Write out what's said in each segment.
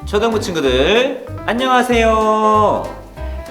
초등부 친구들 안녕하세요.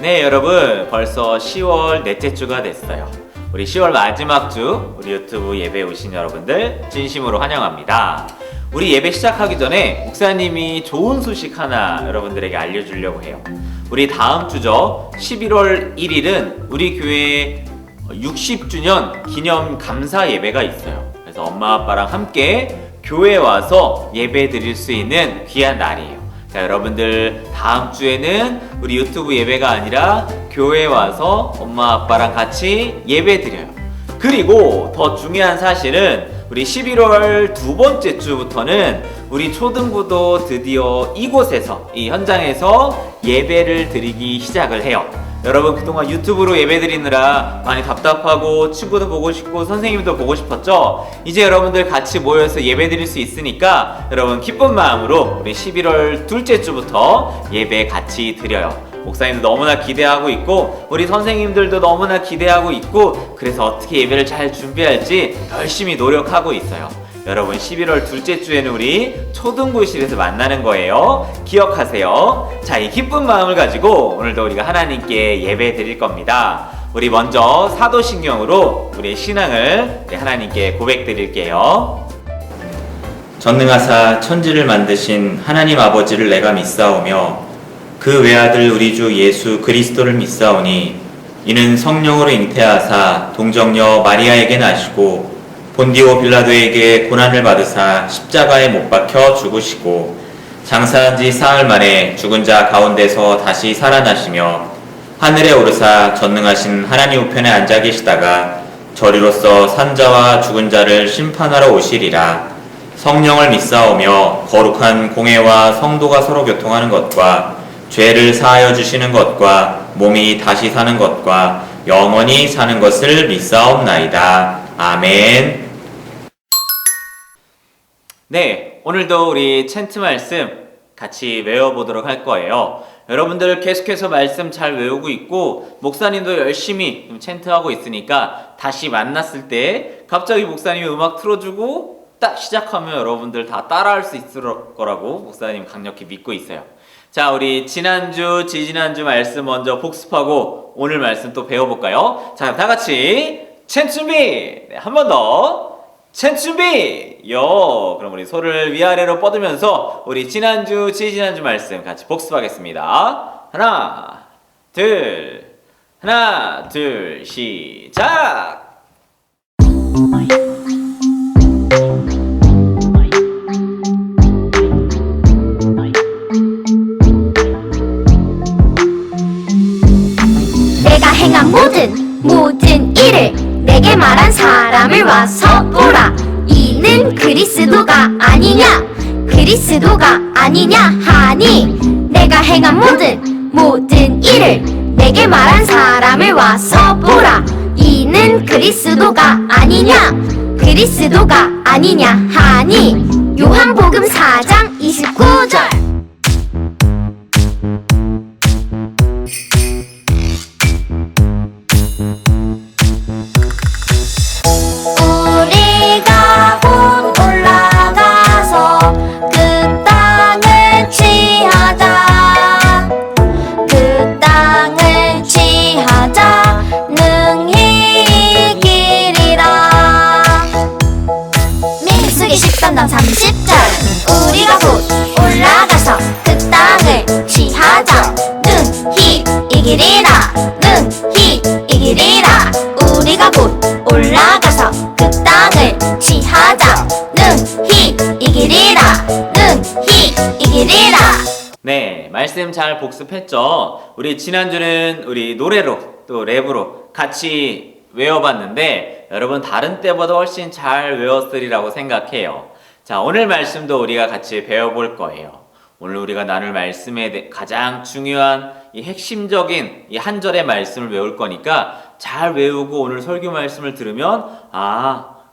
네, 여러분 벌써 10월 넷째 주가 됐어요. 우리 10월 마지막 주 우리 유튜브 예배 오신 여러분들 진심으로 환영합니다. 우리 예배 시작하기 전에 목사님이 좋은 소식 하나 여러분들에게 알려주려고 해요. 우리 다음 주죠, 11월 1일은 우리 교회 60주년 기념 감사 예배가 있어요. 그래서 엄마 아빠랑 함께 교회에 와서 예배 드릴 수 있는 귀한 날이에요. 자, 여러분들 다음 주에는 우리 유튜브 예배가 아니라 교회에 와서 엄마 아빠랑 같이 예배 드려요. 그리고 더 중요한 사실은 우리 11월 두 번째 주부터는 우리 초등부도 드디어 이곳에서, 이 현장에서 예배를 드리기 시작을 해요. 여러분 그동안 유튜브로 예배 드리느라 많이 답답하고 친구도 보고 싶고 선생님도 보고 싶었죠? 이제 여러분들 같이 모여서 예배 드릴 수 있으니까 여러분 기쁜 마음으로 우리 11월 둘째 주부터 예배 같이 드려요. 목사님도 너무나 기대하고 있고 우리 선생님들도 너무나 기대하고 있고, 그래서 어떻게 예배를 잘 준비할지 열심히 노력하고 있어요. 여러분 11월 둘째 주에는 우리 초등부실에서 만나는 거예요. 기억하세요. 자, 이 기쁜 마음을 가지고 오늘도 우리가 하나님께 예배 드릴 겁니다. 우리 먼저 사도신경으로 우리의 신앙을 하나님께 고백 드릴게요. 전능하사 천지를 만드신 하나님 아버지를 내가 믿사오며 그 외아들 우리 주 예수 그리스도를 믿사오니 이는 성령으로 잉태하사 동정녀 마리아에게 나시고 본디오 빌라도에게 고난을 받으사 십자가에 못 박혀 죽으시고 장사한 지 사흘 만에 죽은 자 가운데서 다시 살아나시며 하늘에 오르사 전능하신 하나님 우편에 앉아 계시다가 저리로서 산자와 죽은 자를 심판하러 오시리라. 성령을 믿사오며 거룩한 공회와 성도가 서로 교통하는 것과 죄를 사하여 주시는 것과 몸이 다시 사는 것과 영원히 사는 것을 믿사옵나이다. 아멘. 네, 오늘도 우리 챈트 말씀 같이 외워보도록 할 거예요. 여러분들 계속해서 말씀 잘 외우고 있고 목사님도 열심히 챈트하고 있으니까 다시 만났을 때 갑자기 목사님이 음악 틀어주고 딱 시작하면 여러분들 다 따라할 수 있을 거라고 목사님 강력히 믿고 있어요. 자, 우리 지난주, 지지난주 말씀 먼저 복습하고 오늘 말씀 또 배워볼까요? 자, 다 같이 챈트 준비! 네, 한 번 더. 챈트 준비! 그럼 우리 손을 위아래로 뻗으면서 우리 지난주, 지지난주 말씀 같이 복습하겠습니다. 하나, 둘, 시작! 내가 행한 모든 일을 내게 말한 사람을 와서 보라. 이는 그리스도가 아니냐 하니, 내가 행한 모든 일을 내게 말한 사람을 와서 보라. 이는 그리스도가 아니냐 하니. 요한복음 4장 29절. 우리가 곧 올라가서 그 땅을 취하자 능히 이기리라. 민수기 13장 30절. 우리가 곧 올라가서 그 땅을 취하자 능히 이기리라. 우리가 곧 올라가서 그 땅을 취하자 능히 이기리라. 네, 말씀 잘 복습했죠? 우리 지난주는 우리 노래로 또 랩으로 같이 외워봤는데 여러분 다른 때보다 훨씬 잘 외웠으리라고 생각해요. 자, 오늘 말씀도 우리가 같이 배워볼 거예요. 오늘 우리가 나눌 말씀에 가장 중요한 이 핵심적인 이 한 절의 말씀을 외울 거니까 잘 외우고 오늘 설교 말씀을 들으면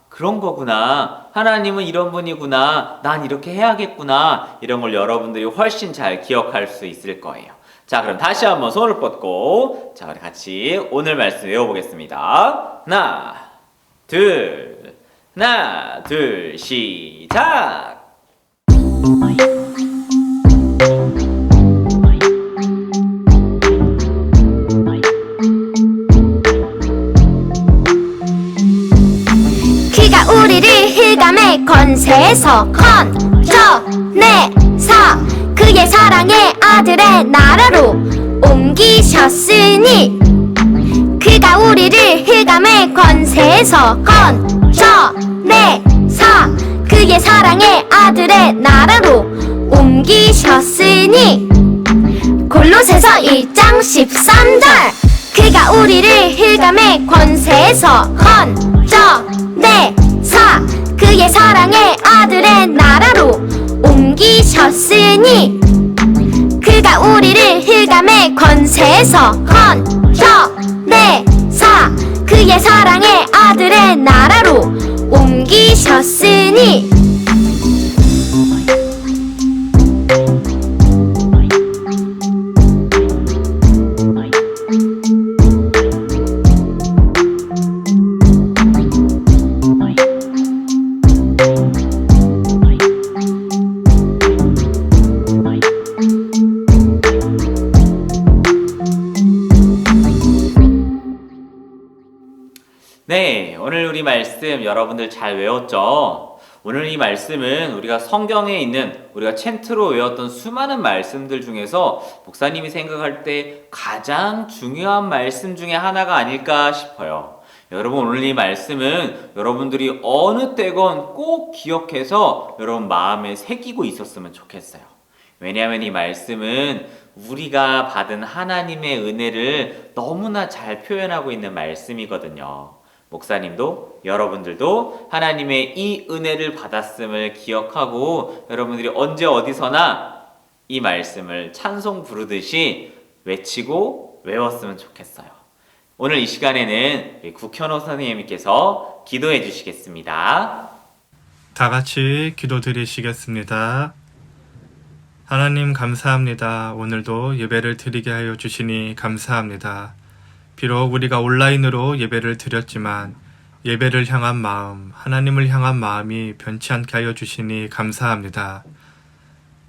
그런 거구나, 하나님은 이런 분이구나, 난 이렇게 해야겠구나, 이런 걸 여러분들이 훨씬 잘 기억할 수 있을 거예요. 자, 그럼 다시 한번 손을 뻗고 자, 우리 같이 오늘 말씀 외워보겠습니다. 하나 둘, 시작! 그가 우리를 흑암의 권세에서 건져내사 그의 사랑의 아들의 나라로 옮기셨으니 그가 우리를 흑암의 권세에서 건져내사 그의 사랑의 아들의 나라로 옮기셨으니 골로새서 1장 13절 그가 우리를 흑암의 권세에서 건져내사 그의 사랑의 아들의 나라로 옮기셨으니 그가 우리를 흑암의 권세에서 건져내사 그의 사랑의 아들의 나라로 옮기셨으니 네, 오늘 우리 말씀 여러분들 잘 외웠죠? 오늘 이 말씀은 우리가 성경에 있는 우리가 챈트로 외웠던 수많은 말씀들 중에서 목사님이 생각할 때 가장 중요한 말씀 중에 하나가 아닐까 싶어요. 여러분, 오늘 이 말씀은 여러분들이 어느 때건 꼭 기억해서 여러분 마음에 새기고 있었으면 좋겠어요. 왜냐하면 이 말씀은 우리가 받은 하나님의 은혜를 너무나 잘 표현하고 있는 말씀이거든요. 목사님도 여러분들도 하나님의 이 은혜를 받았음을 기억하고 여러분들이 언제 어디서나 이 말씀을 찬송 부르듯이 외치고 외웠으면 좋겠어요. 오늘 이 시간에는 국현호 선생님께서 기도해 주시겠습니다. 다 같이 기도드리시겠습니다. 하나님 감사합니다. 오늘도 예배를 드리게 하여 주시니 감사합니다. 비록 우리가 온라인으로 예배를 드렸지만 예배를 향한 마음, 하나님을 향한 마음이 변치 않게 하여 주시니 감사합니다.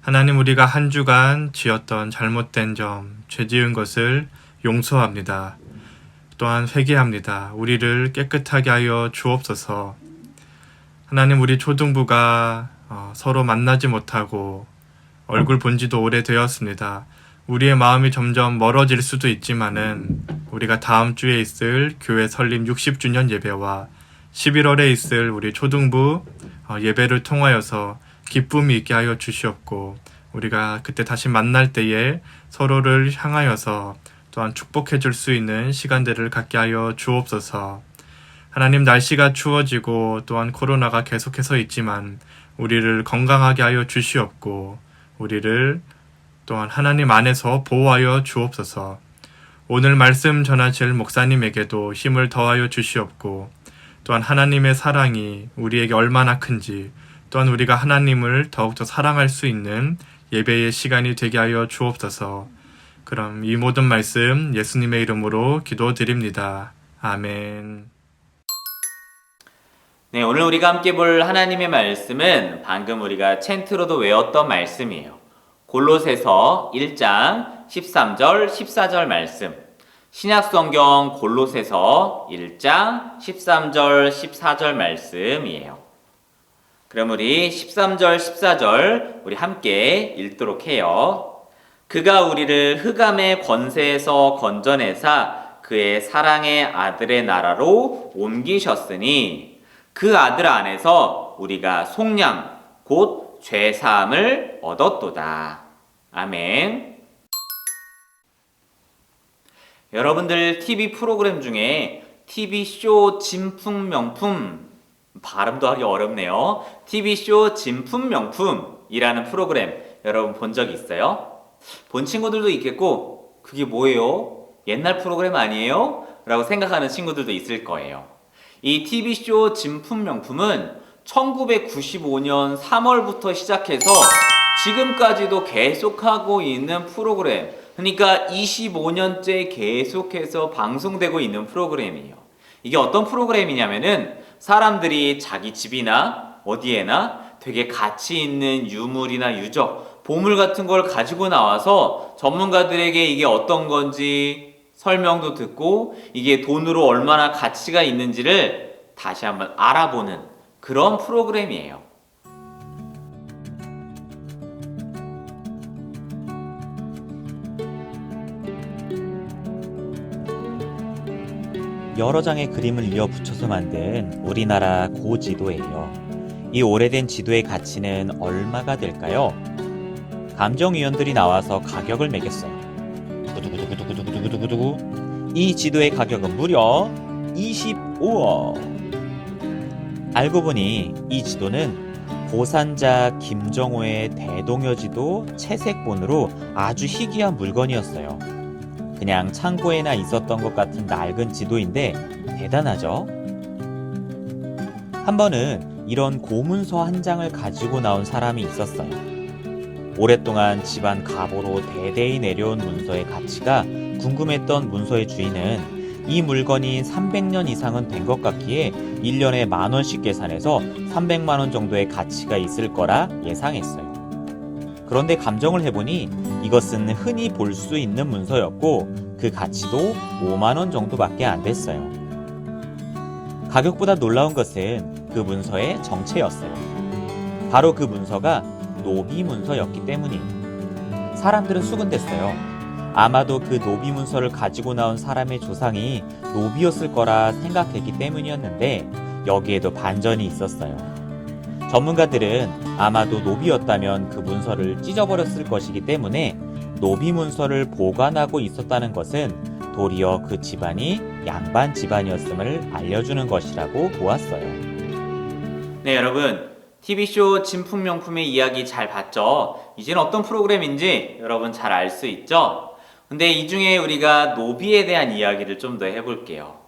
하나님, 우리가 한 주간 지었던 잘못된 점, 죄 지은 것을 용서합니다. 또한 회개합니다. 우리를 깨끗하게 하여 주옵소서. 하나님, 우리 초등부가 서로 만나지 못하고 얼굴 본 지도 오래되었습니다. 우리의 마음이 점점 멀어질 수도 있지만은 우리가 다음 주에 있을 교회 설립 60주년 예배와 11월에 있을 우리 초등부 예배를 통하여서 기쁨이 있게 하여 주시옵고, 우리가 그때 다시 만날 때에 서로를 향하여서 또한 축복해 줄 수 있는 시간들을 갖게 하여 주옵소서. 하나님, 날씨가 추워지고 또한 코로나가 계속해서 있지만 우리를 건강하게 하여 주시옵고, 우리를 또한 하나님 안에서 보호하여 주옵소서. 오늘 말씀 전하실 목사님에게도 힘을 더하여 주시옵고, 또한 하나님의 사랑이 우리에게 얼마나 큰지, 또한 우리가 하나님을 더욱더 사랑할 수 있는 예배의 시간이 되게 하여 주옵소서. 그럼 이 모든 말씀 예수님의 이름으로 기도드립니다. 아멘. 네, 오늘 우리가 함께 볼 하나님의 말씀은 방금 우리가 챈트로도 외웠던 말씀이에요. 골로새서 1장 13절 14절 말씀, 신약성경 골로새서 1장 13절 14절 말씀이에요. 그럼 우리 13절 14절 우리 함께 읽도록 해요. 그가 우리를 흑암의 권세에서 건져내사 그의 사랑의 아들의 나라로 옮기셨으니 그 아들 안에서 우리가 속량 곧 죄사함을 얻었도다. 아멘. 여러분들 TV 프로그램 중에 TV쇼 진품명품, 발음도 하기 어렵네요. TV쇼 진품명품이라는 프로그램 여러분 본 적 있어요? 본 친구들도 있겠고, 그게 뭐예요? 옛날 프로그램 아니에요? 라고 생각하는 친구들도 있을 거예요. 이 TV쇼 진품명품은 1995년 3월부터 시작해서 지금까지도 계속하고 있는 프로그램, 그러니까 25년째 계속해서 방송되고 있는 프로그램이에요. 이게 어떤 프로그램이냐면은 사람들이 자기 집이나 어디에나 되게 가치 있는 유물이나 유적, 보물 같은 걸 가지고 나와서 전문가들에게 이게 어떤 건지 설명도 듣고 이게 돈으로 얼마나 가치가 있는지를 다시 한번 알아보는 그런 프로그램이에요. 여러 장의 그림을 이어 붙여서 만든 우리나라 고지도예요. 이 오래된 지도의 가치는 얼마가 될까요? 감정위원들이 나와서 가격을 매겼어요. 두구두구두구두구두구두구두구. 이 지도의 가격은 무려 25억. 알고 보니 이 지도는 고산자 김정호의 대동여지도 채색본으로 아주 희귀한 물건이었어요. 그냥 창고에나 있었던 것 같은 낡은 지도인데 대단하죠? 한 번은 이런 고문서 한 장을 가지고 나온 사람이 있었어요. 오랫동안 집안 가보로 대대히 내려온 문서의 가치가 궁금했던 문서의 주인은 이 물건이 300년 이상은 된 것 같기에 1년에 10,000원씩 계산해서 300만 원 정도의 가치가 있을 거라 예상했어요. 그런데 감정을 해보니 이것은 흔히 볼 수 있는 문서였고 그 가치도 5만 원 정도밖에 안 됐어요. 가격보다 놀라운 것은 그 문서의 정체였어요. 바로 그 문서가 노비 문서였기 때문이. 사람들은 수군댔어요. 아마도 그 노비 문서를 가지고 나온 사람의 조상이 노비였을 거라 생각했기 때문이었는데 여기에도 반전이 있었어요. 전문가들은 아마도 노비였다면 그 문서를 찢어버렸을 것이기 때문에 노비 문서를 보관하고 있었다는 것은 도리어 그 집안이 양반 집안이었음을 알려주는 것이라고 보았어요. 네, 여러분. TV쇼 진품명품의 이야기 잘 봤죠? 이제는 어떤 프로그램인지 여러분 잘 알 수 있죠? 근데 이 중에 우리가 노비에 대한 이야기를 좀 더 해볼게요.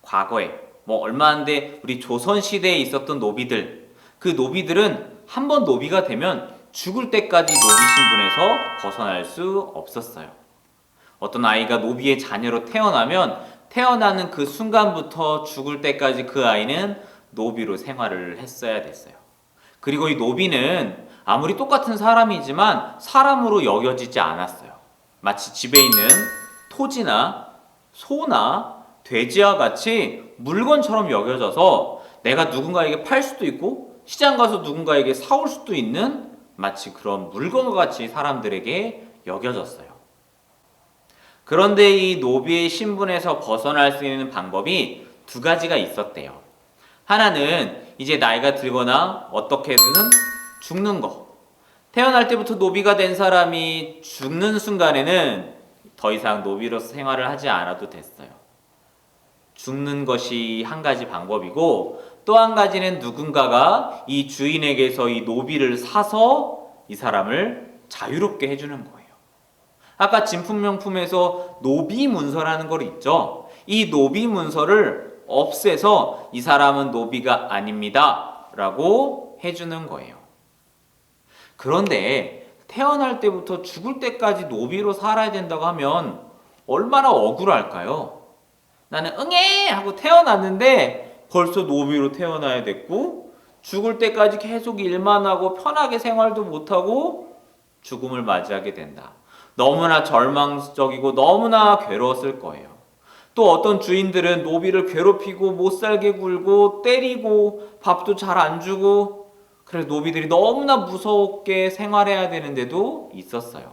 과거에 얼마 안 돼 우리 조선시대에 있었던 노비들, 그 노비들은 한 번 노비가 되면 죽을 때까지 노비 신분에서 벗어날 수 없었어요. 어떤 아이가 노비의 자녀로 태어나면 태어나는 그 순간부터 죽을 때까지 그 아이는 노비로 생활을 했어야 됐어요. 그리고 이 노비는 아무리 똑같은 사람이지만 사람으로 여겨지지 않았어요. 마치 집에 있는 토지나 소나 돼지와 같이 물건처럼 여겨져서 내가 누군가에게 팔 수도 있고 시장 가서 누군가에게 사올 수도 있는 마치 그런 물건과 같이 사람들에게 여겨졌어요. 그런데 이 노비의 신분에서 벗어날 수 있는 방법이 두 가지가 있었대요. 하나는 이제 나이가 들거나 어떻게든 죽는 거. 태어날 때부터 노비가 된 사람이 죽는 순간에는 더 이상 노비로서 생활을 하지 않아도 됐어요. 죽는 것이 한 가지 방법이고 또 한 가지는 누군가가 이 주인에게서 이 노비를 사서 이 사람을 자유롭게 해주는 거예요. 아까 진품명품에서 노비 문서라는 걸 있죠. 이 노비 문서를 없애서 이 사람은 노비가 아닙니다 라고 해주는 거예요. 그런데 태어날 때부터 죽을 때까지 노비로 살아야 된다고 하면 얼마나 억울할까요? 나는 응애 하고 태어났는데 벌써 노비로 태어나야 됐고 죽을 때까지 계속 일만 하고 편하게 생활도 못하고 죽음을 맞이하게 된다. 너무나 절망적이고 너무나 괴로웠을 거예요. 또 어떤 주인들은 노비를 괴롭히고 못살게 굴고 때리고 밥도 잘 안 주고 그래서 노비들이 너무나 무섭게 생활해야 되는데도 있었어요.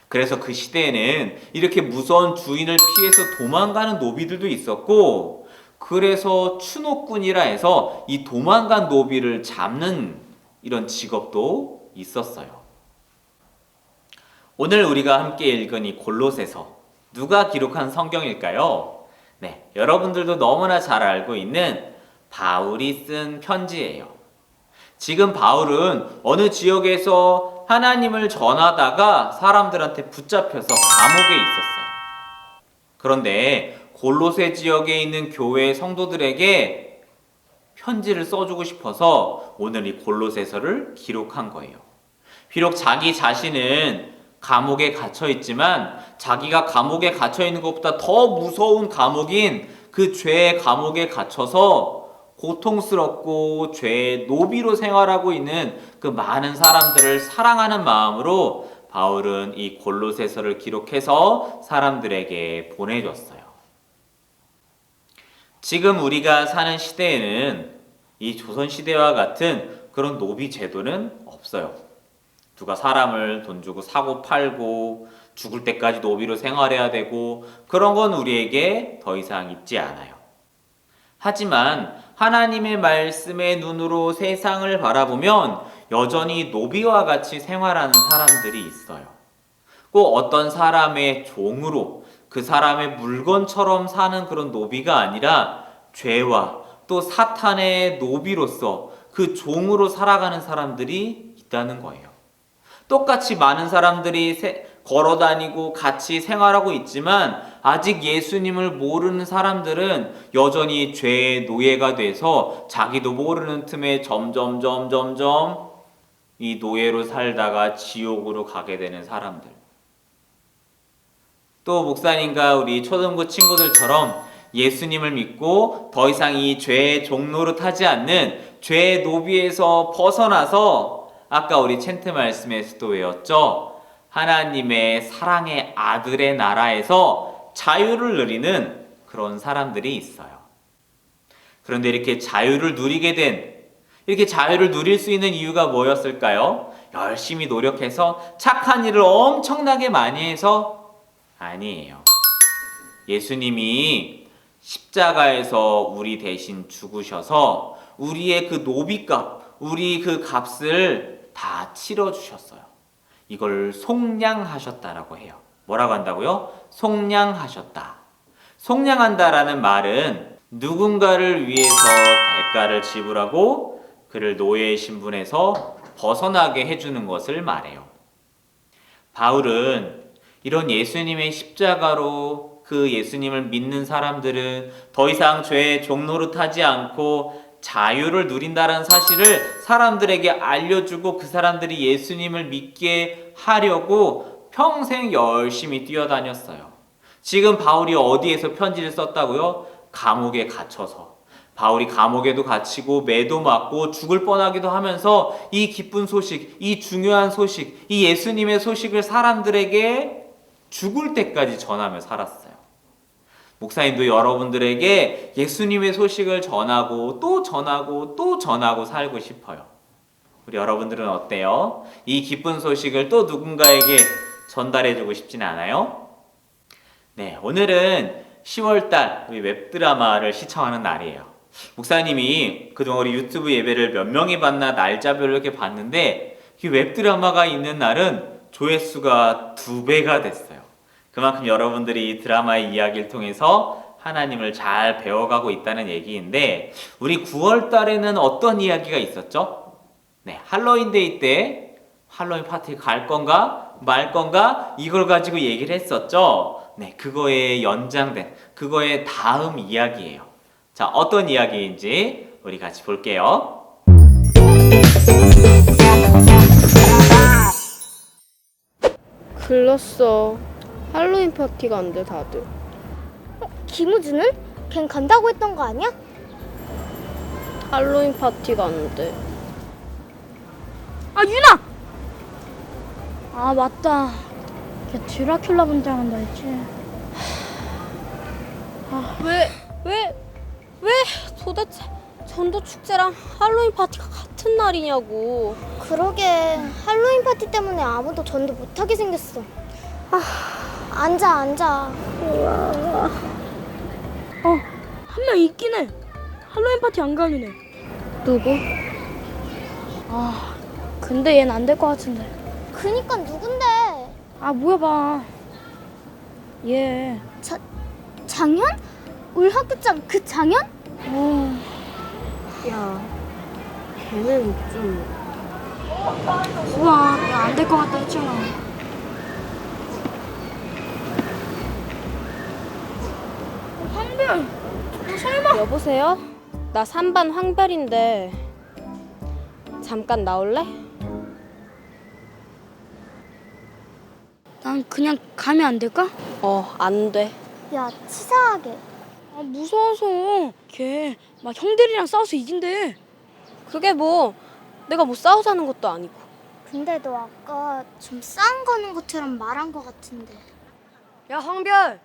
그래서 그 시대에는 이렇게 무서운 주인을 피해서 도망가는 노비들도 있었고 그래서 추노꾼이라 해서 이 도망간 노비를 잡는 이런 직업도 있었어요. 오늘 우리가 함께 읽은 이 골로새서 누가 기록한 성경일까요? 네, 여러분들도 너무나 잘 알고 있는 바울이 쓴 편지예요. 지금 바울은 어느 지역에서 하나님을 전하다가 사람들한테 붙잡혀서 감옥에 있었어요. 그런데 골로새 지역에 있는 교회 성도들에게 편지를 써주고 싶어서 오늘 이 골로새서를 기록한 거예요. 비록 자기 자신은 감옥에 갇혀 있지만 자기가 감옥에 갇혀 있는 것보다 더 무서운 감옥인 그 죄의 감옥에 갇혀서 고통스럽고 죄의 노비로 생활하고 있는 그 많은 사람들을 사랑하는 마음으로 바울은 이 골로새서를 기록해서 사람들에게 보내줬어요. 지금 우리가 사는 시대에는 이 조선시대와 같은 그런 노비 제도는 없어요. 누가 사람을 돈 주고 사고 팔고 죽을 때까지 노비로 생활해야 되고 그런 건 우리에게 더 이상 있지 않아요. 하지만 하나님의 말씀의 눈으로 세상을 바라보면 여전히 노비와 같이 생활하는 사람들이 있어요. 꼭 어떤 사람의 종으로 그 사람의 물건처럼 사는 그런 노비가 아니라 죄와 또 사탄의 노비로서 그 종으로 살아가는 사람들이 있다는 거예요. 똑같이 많은 사람들이 걸어다니고 같이 생활하고 있지만 아직 예수님을 모르는 사람들은 여전히 죄의 노예가 돼서 자기도 모르는 틈에 점점 이 노예로 살다가 지옥으로 가게 되는 사람들. 또 목사님과 우리 초등부 친구들처럼 예수님을 믿고 더 이상 이 죄의 종로로 타지 않는 죄의 노비에서 벗어나서 아까 우리 챈트 말씀에서도 외웠죠? 하나님의 사랑의 아들의 나라에서 자유를 누리는 그런 사람들이 있어요. 그런데 이렇게 자유를 누릴 수 있는 이유가 뭐였을까요? 열심히 노력해서 착한 일을 엄청나게 많이 해서? 아니에요. 예수님이 십자가에서 우리 대신 죽으셔서 우리의 그 노비값, 우리 그 값을 다 치러주셨어요. 이걸 속량하셨다라고 해요. 뭐라고 한다고요? 속량하셨다. 속량한다라는 말은 누군가를 위해서 대가를 지불하고 그를 노예의 신분에서 벗어나게 해주는 것을 말해요. 바울은 이런 예수님의 십자가로 그 예수님을 믿는 사람들은 더 이상 죄의 종로로 타지 않고 자유를 누린다는 사실을 사람들에게 알려주고 그 사람들이 예수님을 믿게 하려고 평생 열심히 뛰어다녔어요. 지금 바울이 어디에서 편지를 썼다고요? 감옥에 갇혀서. 바울이 감옥에도 갇히고 매도 맞고 죽을 뻔하기도 하면서 이 기쁜 소식, 이 중요한 소식, 이 예수님의 소식을 사람들에게 죽을 때까지 전하며 살았어요. 목사님도 여러분들에게 예수님의 소식을 전하고 또 전하고 또 전하고 살고 싶어요. 우리 여러분들은 어때요? 이 기쁜 소식을 또 누군가에게 전달해주고 싶진 않아요? 네, 오늘은 10월달 우리 웹드라마를 시청하는 날이에요. 목사님이 그동안 우리 유튜브 예배를 몇 명이 봤나 날짜별로 이렇게 봤는데 이 웹드라마가 있는 날은 조회수가 2배가 됐어요. 그만큼 여러분들이 이 드라마의 이야기를 통해서 하나님을 잘 배워가고 있다는 얘기인데 우리 9월 달에는 어떤 이야기가 있었죠? 네, 할로윈데이 때 할로윈 파티에 갈 건가 말 건가 이걸 가지고 얘기를 했었죠. 네, 그거에 연장된 그거의 다음 이야기예요. 자, 어떤 이야기인지 우리 같이 볼게요. 글렀어. 할로윈 파티가 안 돼, 다들. 김우주는? 걘 간다고 했던 거 아니야? 할로윈 파티가 안 돼. 아, 유나! 아, 맞다. 걔 드라큘라 분장한다 했지. 왜 도대체 전도 축제랑 할로윈 파티가 같은 날이냐고. 그러게 할로윈 파티 때문에 아무도 전도 못하게 생겼어. 앉아. 한 명 있긴 해. 할로윈 파티 안 가는 애. 누구? 근데 얘는 안 될 것 같은데. 그니까 누군데? 아, 뭐야 봐. 얘. 장현? 울 학교장 그 장현? 야, 걔는 좀... 우와, 야, 안 될 것 같다 했잖아. 황별, 너 설마? 여보세요? 나 3반 황별인데 잠깐 나올래? 난 그냥 가면 안 될까? 안 돼. 야 치사하게. 아, 무서워서. 걔 막 형들이랑 싸워서 이긴대. 그게 뭐 내가 뭐 싸우자는 것도 아니고. 근데 너 아까 좀 싸움 거는 것처럼 말한 것 같은데. 야, 황별.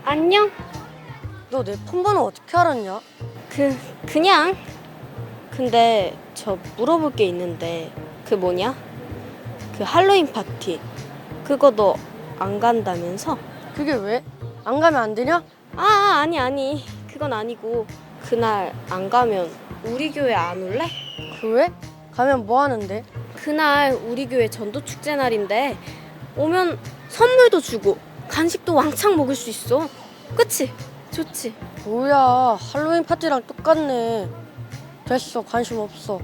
안녕. 너 내 폰번호 어떻게 알았냐? 그냥. 근데 저 물어볼 게 있는데 그 뭐냐? 그 할로윈 파티 그거 너 안 간다면서? 그게 왜? 안 가면 안 되냐? 아니 그건 아니고 그날 안 가면 우리 교회 안 올래? 왜? 가면 뭐 하는데? 그날 우리 교회 전도 축제 날인데 오면 선물도 주고 간식도 왕창 먹을 수 있어. 그치? 좋지? 뭐야, 할로윈 파티랑 똑같네. 됐어, 관심 없어.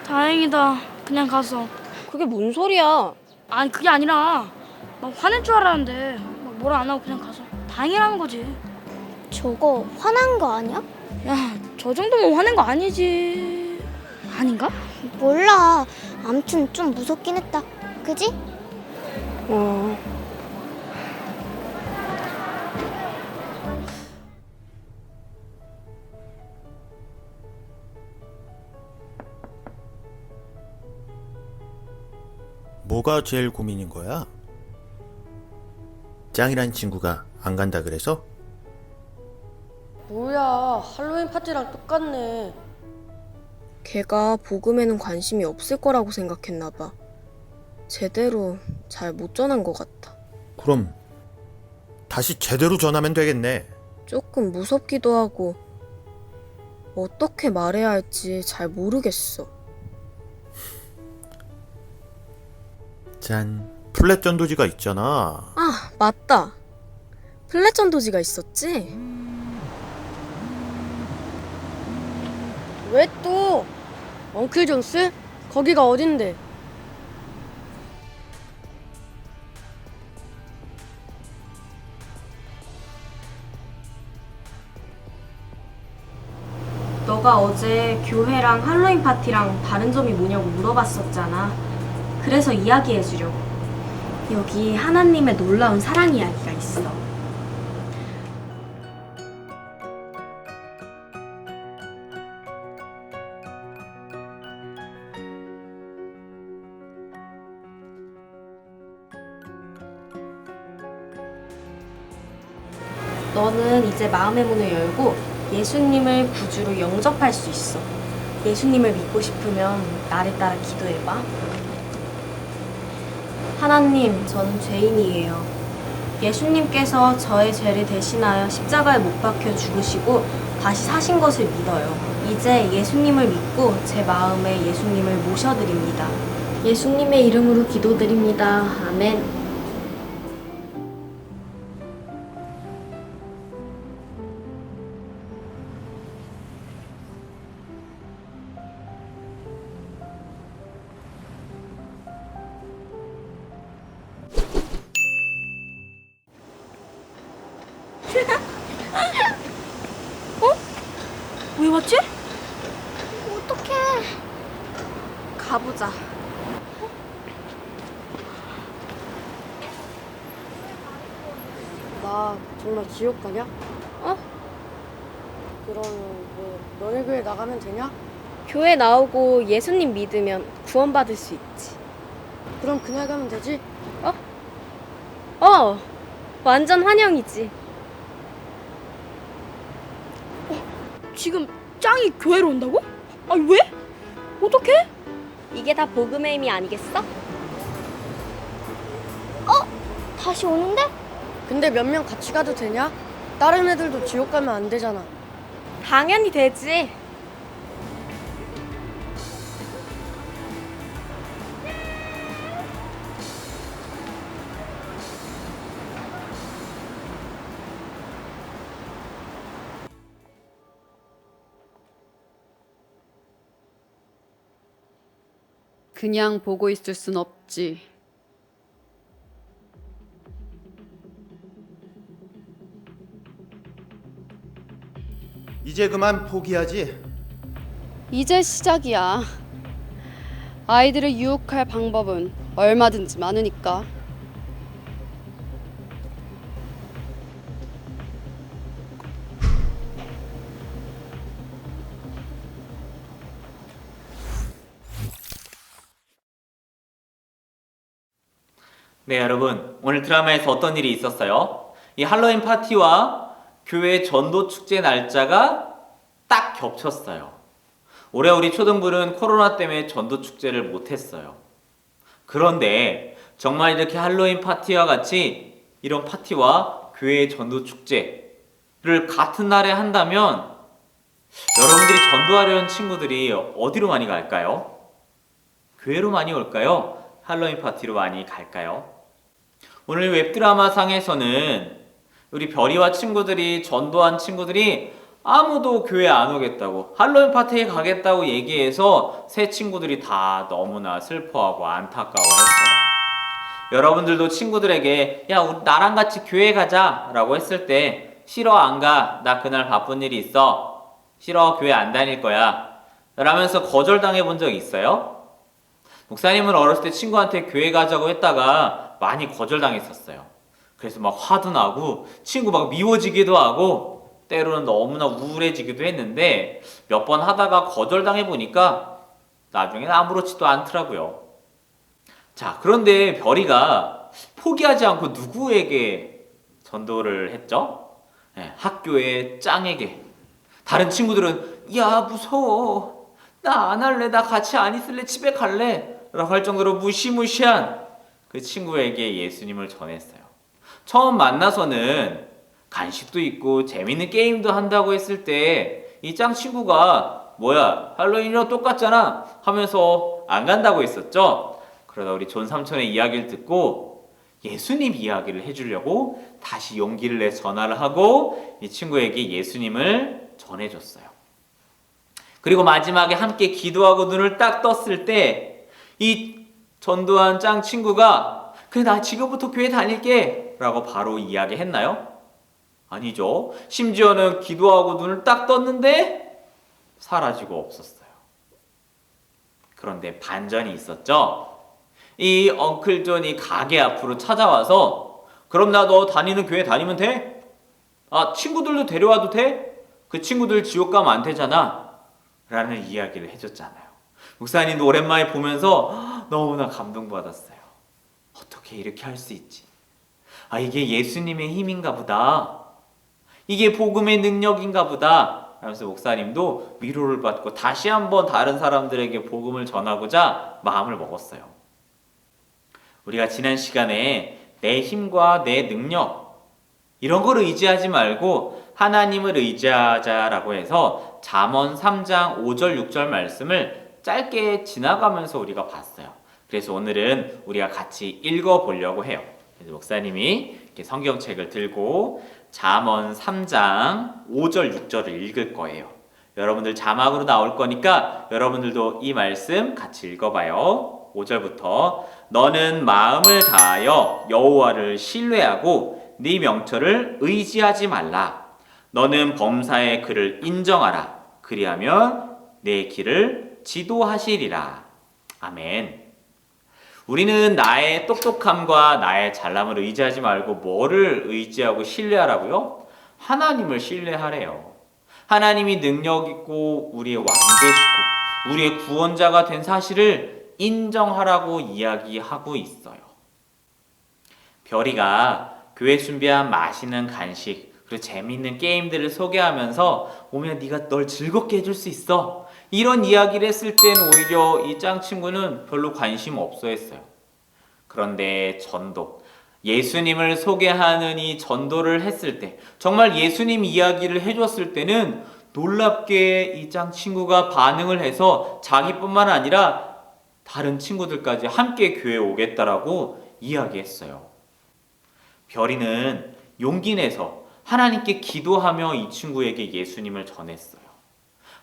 다행이다. 그냥 가서. 그게 뭔 소리야? 아니 그게 아니라 막 화낼 줄 알았는데 막 뭐라 안 하고 그냥 가서 다행이라는 거지. 저거 화난 거 아니야? 야, 저 정도면 화낸 거 아니지. 아닌가? 몰라. 암튼 좀 무섭긴 했다. 그지? 어. 뭐가 제일 고민인 거야? 짱이란 친구가 안 간다 그래서? 뭐야, 할로윈 파티랑 똑같네. 걔가 복음에는 관심이 없을 거라고 생각했나 봐. 제대로 잘 못 전한 것 같아. 그럼 다시 제대로 전하면 되겠네. 조금 무섭기도 하고 어떻게 말해야 할지 잘 모르겠어. 짠, 플랫 전도지가 있잖아. 아, 맞다. 플랫 전도지가 있었지? 왜 또? 엉클 존스? 거기가 어딘데? 너가 어제 교회랑 할로윈 파티랑 다른 점이 뭐냐고 물어봤었잖아. 그래서 이야기해주려고. 여기 하나님의 놀라운 사랑 이야기가 있어. 너는 이제 마음의 문을 열고 예수님을 구주로 영접할 수 있어. 예수님을 믿고 싶으면 나를 따라 기도해봐. 하나님, 저는 죄인이에요. 예수님께서 저의 죄를 대신하여 십자가에 못 박혀 죽으시고 다시 사신 것을 믿어요. 이제 예수님을 믿고 제 마음에 예수님을 모셔드립니다. 예수님의 이름으로 기도드립니다. 아멘. 왜 왔지? 어떡해. 가보자. 나 정말 지옥 가냐? 어? 그러면 뭐 너네 교회 나가면 되냐? 교회 나오고 예수님 믿으면 구원받을 수 있지. 그럼 그날 가면 되지? 완전 환영이지. 지금 짱이 교회로 온다고? 아니 왜? 어떡해? 이게 다 복음의 힘이 아니겠어? 다시 오는데? 근데 몇 명 같이 가도 되냐? 다른 애들도 지옥 가면 안 되잖아. 당연히 되지. 그냥 보고 있을 순 없지. 이제 그만 포기하지. 이제 시작이야. 아이들을 유혹할 방법은 얼마든지 많으니까. 네, 여러분. 오늘 드라마에서 어떤 일이 있었어요? 이 할로윈 파티와 교회 전도 축제 날짜가 딱 겹쳤어요. 올해 우리 초등부는 코로나 때문에 전도 축제를 못했어요. 그런데 정말 이렇게 할로윈 파티와 같이 이런 파티와 교회 전도 축제를 같은 날에 한다면 여러분들이 전도하려는 친구들이 어디로 많이 갈까요? 교회로 많이 올까요? 할로윈 파티로 많이 갈까요? 오늘 웹드라마 상에서는 우리 별이와 친구들이 전도한 친구들이 아무도 교회 안 오겠다고, 할로윈 파티에 가겠다고 얘기해서 새 친구들이 다 너무나 슬퍼하고 안타까워했어요. 여러분들도 친구들에게 야, 우리 나랑 같이 교회 가자 라고 했을 때 싫어, 안 가, 나 그날 바쁜 일이 있어, 싫어, 교회 안 다닐 거야 라면서 거절당해 본 적 있어요? 목사님은 어렸을 때 친구한테 교회 가자고 했다가 많이 거절당했었어요. 그래서 막 화도 나고 친구 막 미워지기도 하고 때로는 너무나 우울해지기도 했는데 몇 번 하다가 거절당해 보니까 나중엔 아무렇지도 않더라고요. 자, 그런데 별이가 포기하지 않고 누구에게 전도를 했죠? 네, 학교의 짱에게. 다른 친구들은 야, 무서워, 나 안 할래, 나 같이 안 있을래, 집에 갈래 라고 할 정도로 무시무시한 그 친구에게 예수님을 전했어요. 처음 만나서는 간식도 있고 재밌는 게임도 한다고 했을 때 이 짱 친구가 뭐야, 할로윈이랑 똑같잖아 하면서 안 간다고 했었죠. 그러다 우리 존 삼촌의 이야기를 듣고 예수님 이야기를 해주려고 다시 용기를 내 전화를 하고 이 친구에게 예수님을 전해줬어요. 그리고 마지막에 함께 기도하고 눈을 딱 떴을 때 이 전도한 짱 친구가 그래, 나 지금부터 교회 다닐게 라고 바로 이야기했나요? 아니죠. 심지어는 기도하고 눈을 딱 떴는데 사라지고 없었어요. 그런데 반전이 있었죠. 이 엉클 존이 가게 앞으로 찾아와서 그럼 나 너 다니는 교회 다니면 돼? 아, 친구들도 데려와도 돼? 그 친구들 지옥 가면 안 되잖아 라는 이야기를 해줬잖아요. 목사님도 오랜만에 보면서 너무나 감동받았어요. 어떻게 이렇게 할 수 있지? 아, 이게 예수님의 힘인가 보다. 이게 복음의 능력인가 보다. 하면서 목사님도 위로를 받고 다시 한번 다른 사람들에게 복음을 전하고자 마음을 먹었어요. 우리가 지난 시간에 내 힘과 내 능력 이런 걸 의지하지 말고 하나님을 의지하자라고 해서 잠언 3장 5절 6절 말씀을 짧게 지나가면서 우리가 봤어요. 그래서 오늘은 우리가 같이 읽어보려고 해요. 그래서 목사님이 이렇게 성경책을 들고 잠언 3장 5절 6절을 읽을 거예요. 여러분들 자막으로 나올 거니까 여러분들도 이 말씀 같이 읽어봐요. 5절부터 너는 마음을 다하여 여호와를 신뢰하고 네 명철을 의지하지 말라. 너는 범사의 그를 인정하라. 그리하면 내 길을 지도하시리라. 아멘. 우리는 나의 똑똑함과 나의 잘남을 의지하지 말고 뭐를 의지하고 신뢰하라고요? 하나님을 신뢰하래요. 하나님이 능력 있고 우리의 왕 되시고 우리의 구원자가 된 사실을 인정하라고 이야기하고 있어요. 별이가 교회 준비한 맛있는 간식 그리고 재미있는 게임들을 소개하면서 오면 네가 널 즐겁게 해줄 수 있어 이런 이야기를 했을 땐 오히려 이 짱 친구는 별로 관심 없어 했어요. 그런데 전도, 예수님을 소개하는 이 전도를 했을 때 정말 예수님 이야기를 해줬을 때는 놀랍게 이 짱 친구가 반응을 해서 자기뿐만 아니라 다른 친구들까지 함께 교회에 오겠다라고 이야기했어요. 별이는 용기 내서 하나님께 기도하며 이 친구에게 예수님을 전했어요.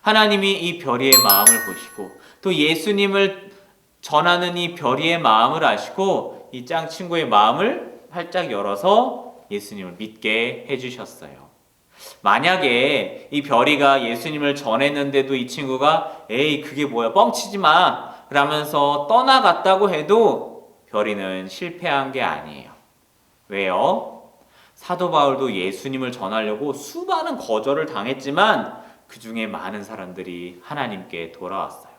하나님이 이 별이의 마음을 보시고 또 예수님을 전하는 이 별이의 마음을 아시고 이 짱 친구의 마음을 활짝 열어서 예수님을 믿게 해주셨어요. 만약에 이 별이가 예수님을 전했는데도 이 친구가 에이 그게 뭐야 뻥치지 마 라면서 떠나갔다고 해도 별이는 실패한 게 아니에요. 왜요? 사도 바울도 예수님을 전하려고 수많은 거절을 당했지만 그 중에 많은 사람들이 하나님께 돌아왔어요.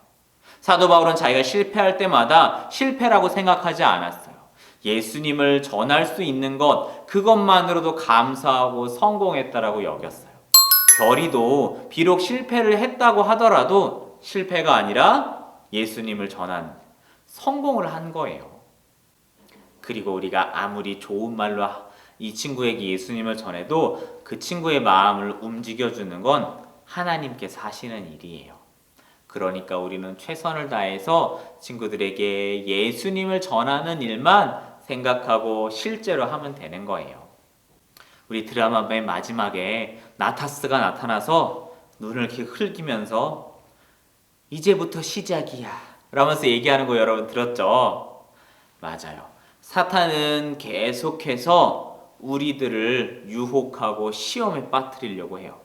사도 바울은 자기가 실패할 때마다 실패라고 생각하지 않았어요. 예수님을 전할 수 있는 것, 그것만으로도 감사하고 성공했다라고 여겼어요. 별이도 비록 실패를 했다고 하더라도 실패가 아니라 예수님을 전한 성공을 한 거예요. 그리고 우리가 아무리 좋은 말로 이 친구에게 예수님을 전해도 그 친구의 마음을 움직여주는 건 하나님께서 하시는 일이에요. 그러니까 우리는 최선을 다해서 친구들에게 예수님을 전하는 일만 생각하고 실제로 하면 되는 거예요. 우리 드라마 맨 마지막에 나타스가 나타나서 눈을 이렇게 흘기면서 이제부터 시작이야 라면서 얘기하는 거 여러분 들었죠? 맞아요. 사탄은 계속해서 우리들을 유혹하고 시험에 빠뜨리려고 해요.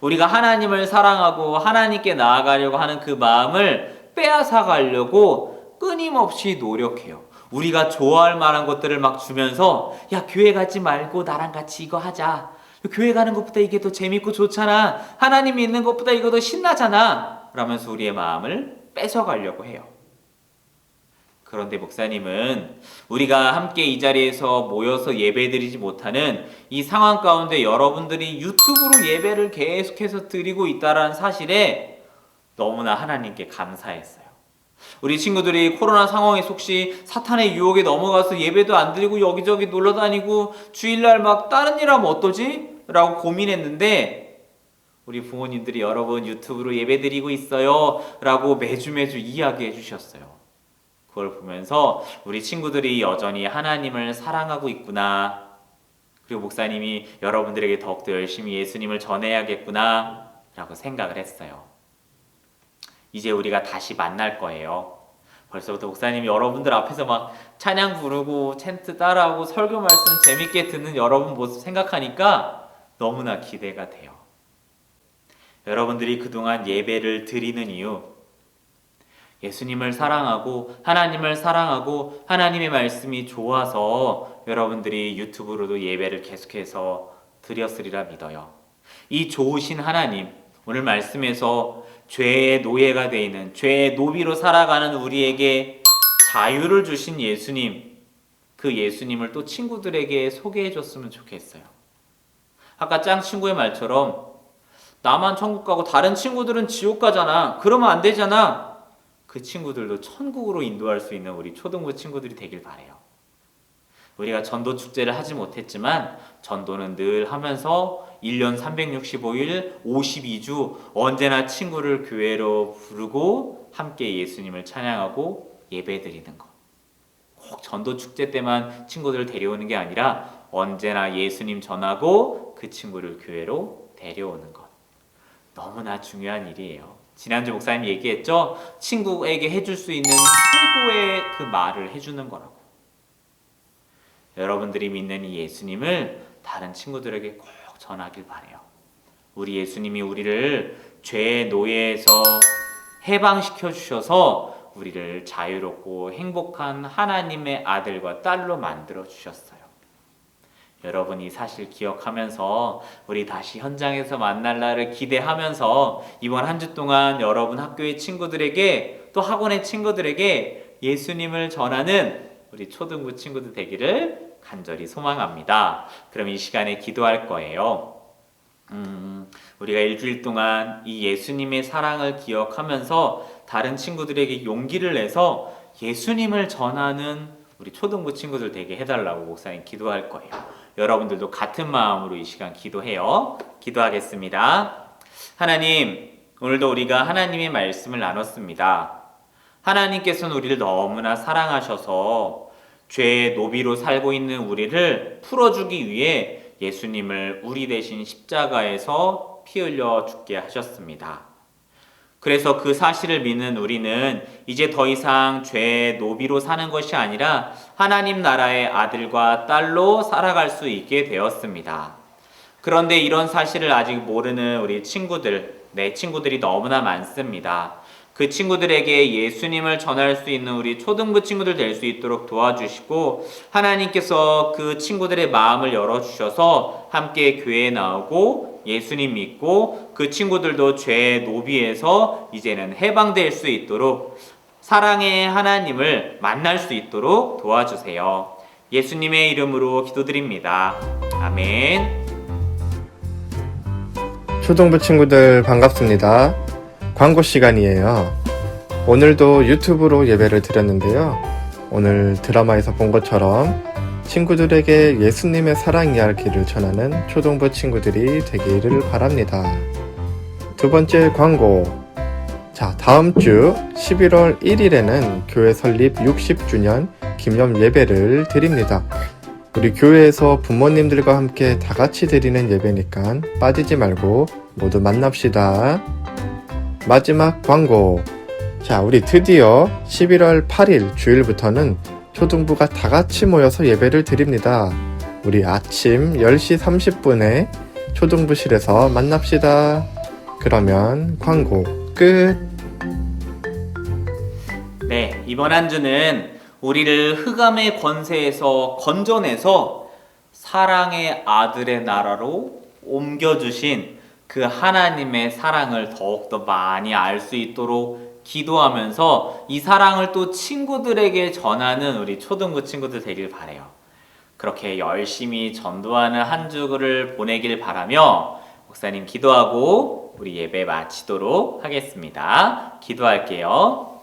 우리가 하나님을 사랑하고 하나님께 나아가려고 하는 그 마음을 빼앗아 가려고 끊임없이 노력해요. 우리가 좋아할 만한 것들을 막 주면서 야, 교회 가지 말고 나랑 같이 이거 하자. 교회 가는 것보다 이게 더 재밌고 좋잖아. 하나님 믿는 것보다 이거 더 신나잖아. 라면서 우리의 마음을 뺏어가려고 해요. 그런데 목사님은 우리가 함께 이 자리에서 모여서 예배드리지 못하는 이 상황 가운데 여러분들이 유튜브로 예배를 계속해서 드리고 있다는 사실에 너무나 하나님께 감사했어요. 우리 친구들이 코로나 상황에 속시 사탄의 유혹에 넘어가서 예배도 안 드리고 여기저기 놀러 다니고 주일날 막 다른 일 하면 어떠지? 라고 고민했는데 우리 부모님들이 여러분 유튜브로 예배 드리고 있어요 라고 매주 이야기해 주셨어요. 그걸 보면서 우리 친구들이 여전히 하나님을 사랑하고 있구나. 그리고 목사님이 여러분들에게 더욱더 열심히 예수님을 전해야겠구나 라고 생각을 했어요. 이제 우리가 다시 만날 거예요. 벌써부터 목사님이 여러분들 앞에서 막 찬양 부르고 챈트 따라하고 설교 말씀 재밌게 듣는 여러분 모습 생각하니까 너무나 기대가 돼요. 여러분들이 그동안 예배를 드리는 이유, 예수님을 사랑하고 하나님을 사랑하고 하나님의 말씀이 좋아서 여러분들이 유튜브로도 예배를 계속해서 드렸으리라 믿어요. 이 좋으신 하나님, 오늘 말씀에서 죄의 노예가 되어 있는 죄의 노비로 살아가는 우리에게 자유를 주신 예수님, 그 예수님을 또 친구들에게 소개해 줬으면 좋겠어요. 아까 짱 친구의 말처럼 나만 천국 가고 다른 친구들은 지옥 가잖아. 그러면 안 되잖아. 그 친구들도 천국으로 인도할 수 있는 우리 초등부 친구들이 되길 바라요. 우리가 전도 축제를 하지 못했지만 전도는 늘 하면서 1년 365일 52주 언제나 친구를 교회로 부르고 함께 예수님을 찬양하고 예배드리는 것. 꼭 전도 축제 때만 친구들을 데려오는 게 아니라 언제나 예수님 전하고 그 친구를 교회로 데려오는 것. 너무나 중요한 일이에요. 지난주 목사님이 얘기했죠? 친구에게 해줄 수 있는 최고의 그 말을 해주는 거라고. 여러분들이 믿는 이 예수님을 다른 친구들에게 꼭 전하길 바래요. 우리 예수님이 우리를 죄의 노예에서 해방시켜 주셔서 우리를 자유롭고 행복한 하나님의 아들과 딸로 만들어 주셨어요. 여러분 이 사실 기억하면서 우리 다시 현장에서 만날 날을 기대하면서 이번 한 주 동안 여러분 학교의 친구들에게 또 학원의 친구들에게 예수님을 전하는 우리 초등부 친구들 되기를 간절히 소망합니다. 그럼 이 시간에 기도할 거예요. 우리가 일주일 동안 이 예수님의 사랑을 기억하면서 다른 친구들에게 용기를 내서 예수님을 전하는 우리 초등부 친구들 되게 해달라고 목사님 기도할 거예요. 여러분들도 같은 마음으로 이 시간 기도해요. 기도하겠습니다. 하나님, 오늘도 우리가 하나님의 말씀을 나눴습니다. 하나님께서는 우리를 너무나 사랑하셔서 죄의 노비로 살고 있는 우리를 풀어주기 위해 예수님을 우리 대신 십자가에서 피 흘려 죽게 하셨습니다. 그래서 그 사실을 믿는 우리는 이제 더 이상 죄의 노비로 사는 것이 아니라 하나님 나라의 아들과 딸로 살아갈 수 있게 되었습니다. 그런데 이런 사실을 아직 모르는 우리 친구들, 내 친구들이 너무나 많습니다. 그 친구들에게 예수님을 전할 수 있는 우리 초등부 친구들 될 수 있도록 도와주시고, 하나님께서 그 친구들의 마음을 열어주셔서 함께 교회에 나오고 예수님 믿고 그 친구들도 죄의 노비에서 이제는 해방될 수 있도록 사랑의 하나님을 만날 수 있도록 도와주세요. 예수님의 이름으로 기도드립니다. 아멘. 초등부 친구들 반갑습니다. 광고 시간이에요. 오늘도 유튜브로 예배를 드렸는데요. 오늘 드라마에서 본 것처럼 친구들에게 예수님의 사랑 이야기를 전하는 초등부 친구들이 되기를 바랍니다. 두 번째 광고. 자, 다음 주 11월 1일에는 교회 설립 60주년 기념 예배를 드립니다. 우리 교회에서 부모님들과 함께 다 같이 드리는 예배니까 빠지지 말고 모두 만납시다. 마지막 광고. 자, 우리 드디어 11월 8일 주일부터는 초등부가 다 같이 모여서 예배를 드립니다. 우리 아침 10시 30분에 초등부실에서 만납시다. 그러면 광고 끝. 네, 이번 한 주는 우리를 흑암의 권세에서 건져내서 사랑의 아들의 나라로 옮겨주신 그 하나님의 사랑을 더욱더 많이 알 수 있도록 기도하면서 이 사랑을 또 친구들에게 전하는 우리 초등부 친구들 되길 바라요. 그렇게 열심히 전도하는 한 주를 보내길 바라며 목사님 기도하고 우리 예배 마치도록 하겠습니다. 기도할게요.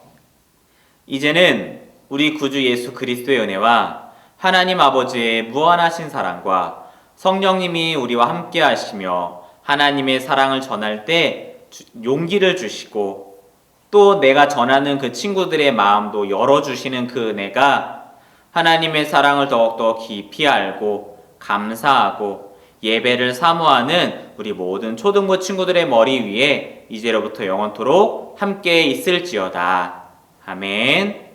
이제는 우리 구주 예수 그리스도의 은혜와 하나님 아버지의 무한하신 사랑과 성령님이 우리와 함께 하시며 하나님의 사랑을 전할 때 용기를 주시고 또 내가 전하는 그 친구들의 마음도 열어주시는 그 은혜가 하나님의 사랑을 더욱더 깊이 알고 감사하고 예배를 사모하는 우리 모든 초등부 친구들의 머리 위에 이제로부터 영원토록 함께 있을지어다. 아멘.